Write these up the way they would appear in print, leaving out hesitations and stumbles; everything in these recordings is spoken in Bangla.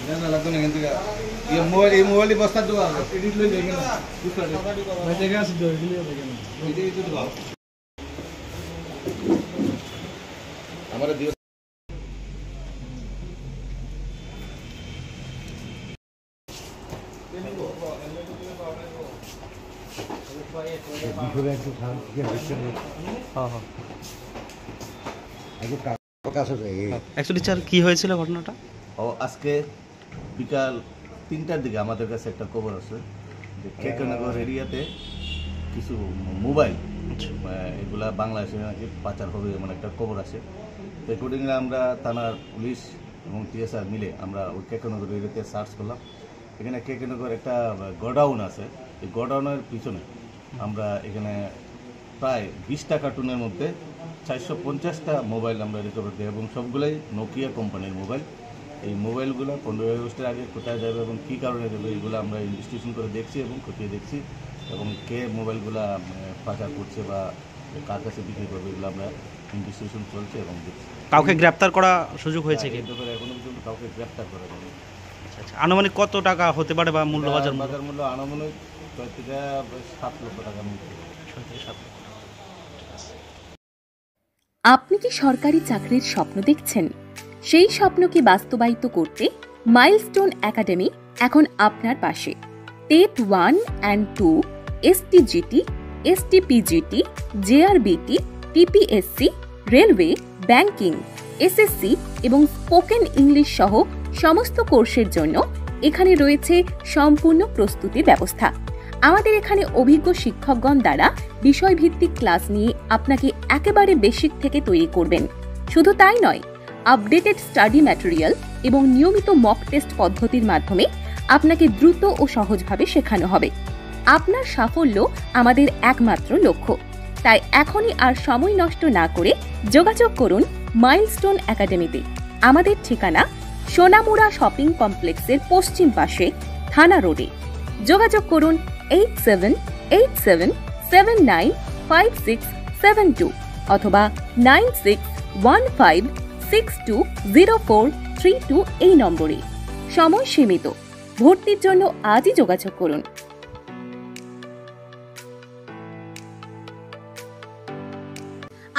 ना लगता नहीं किंतु ये मोबाइल बस्ता दो आप एडिट ले लेंगे ना दूसरा मैं देखा सिद्धो एडिट ले लेंगे ये तो दिखाओ हमारा दिवस एक्चुअली স্যার কি হয়েছিল ঘটনাটা? আজকে বিকাল 3টার দিকে আমাদের কাছে একটা খবর আছে যে কেকেনগর এরিয়াতে কিছু মোবাইল এগুলা বাংলাদেশে নাকি পাচার হবে এমন একটা খবর আছে। তো অ্যাকর্ডিংলি আমরা থানার পুলিশ এবং টিএসআর মিলে আমরা ওই কেকেনগর এরিয়াতে সার্চ করলাম। এখানে কেকেনগর একটা গোডাউন আছে, এই গোডাউনের পিছনে আমরা এখানে প্রায় 20টা কার্টুনের মধ্যে 450টা মোবাইল আমরা রিকভার দিই এবং সবগুলোই নোকিয়া কোম্পানির মোবাইল। এই মোবাইলগুলো 15 আগস্টের আগে কোথায় যাবে এবং কী কারণে যাবে এগুলো আমরা ইনভেস্টিগেশন করে দেখছি এবং খতিয়ে দেখছি এবং কে মোবাইলগুলো পাচার করছে বা কার কাছে বিক্রি করবে এগুলো আমরা ইনভেস্টিগেশন চলছে এবং দেখছি। কাউকে গ্রেপ্তার করা সুযোগ হয়েছে কি? এখনো পর্যন্ত কাউকে গ্রেপ্তার করা যায়নি। আচ্ছা, আনুমানিক কত টাকা হতে পারে বা মূল্য বাজার মূল্য আনুমানিক 6 থেকে 7 লক্ষ টাকার মধ্যে। আপনি কি সরকারি চাকরির স্বপ্ন দেখছেন? সেই স্বপ্নকে বাস্তবায়িত করতে মাইলস্টোন একাডেমি এখন আপনার পাশে। TET 1 and 2, STGT, STPGT, JRBT, TPSC, railway, banking, SSC এবং স্পোকেন ইংলিশ সহ সমস্ত কোর্সের জন্য এখানে রয়েছে সম্পূর্ণ প্রস্তুতির ব্যবস্থা। আমাদের এখানে অভিজ্ঞ শিক্ষকগণ দ্বারা বিষয়ভিত্তিক ক্লাস নিয়ে আপনাকে একেবারে বেসিক থেকে তৈরি করবেন। শুধু তাই নয়, আপডেটেড স্টাডি ম্যাটেরিয়াল এবং নিয়মিত মক টেস্ট পদ্ধতির মাধ্যমে আপনাকে দ্রুত ও সহজভাবে শেখানো হবে। আপনার সাফল্য আমাদের একমাত্র লক্ষ্য। তাই এখনই আর সময় নষ্ট না করে যোগাযোগ করুন মাইলস্টোন একাডেমিতে। আমাদের ঠিকানা সোনামুড়া শপিং কমপ্লেক্সের পশ্চিম পাশে, থানা রোডে। যোগাযোগ করুন 8787795672 অথবা 9615620432 এই নম্বরে। সময় সীমিত, ভর্তির জন্য আজই যোগাযোগ করুন।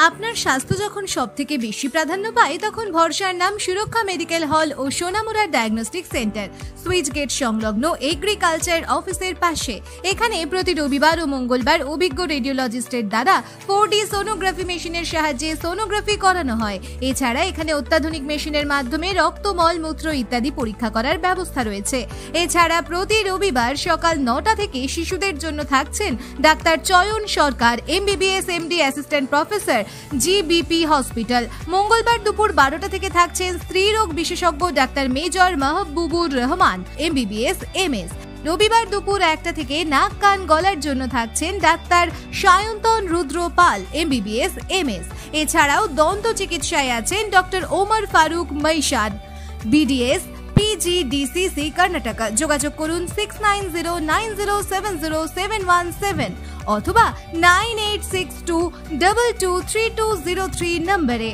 আপনার স্বাস্থ্য যখন সবথেকে বেশি প্রাধান্য পায় তখন ভরসার নাম সুরক্ষা মেডিকেল হল ও Sonamura diagnostic centre, switch gate সংলগ্ন এগ্রিকালচার অফিসের পাশে। এখানে প্রতি রবিবার ও মঙ্গলবার অভিজ্ঞ রেডিওলজিস্টের দ্বারা 4D সোনোগ্রাফি মেশিনের সাহায্যে সোনোগ্রাফি করানো হয়। এছাড়া এখানে অত্যাধুনিক মেশিনের মাধ্যমে রক্ত, মল, মূত্র ইত্যাদি পরীক্ষা করার ব্যবস্থা রয়েছে। এছাড়া প্রতি রবিবার সকাল 9টা থেকে শিশুদের জন্য থাকছেন ডাক্তার চয়ন সরকার, MBBS MD assistant professor, GBP hospital. মঙ্গলবার দুপুর 12টা থেকে থাকছেন স্ত্রীরোগ বিশেষজ্ঞ doctor major Mahbubur Rahman, MBBS MS। রবিবার দুপুর 1টা থেকে নাক, কান, গলার জন্য থাকছেন ডাক্তার সায়ন্তন রুদ্র পাল, MBBS MS। এছাড়াও দন্ত চিকিৎসায় আছেন doctor Omar Faruk Moishad, BDS PGDCC Karnataka. যোগাযোগ করুন 6909070717 অথবা 9862223203 নম্বরে।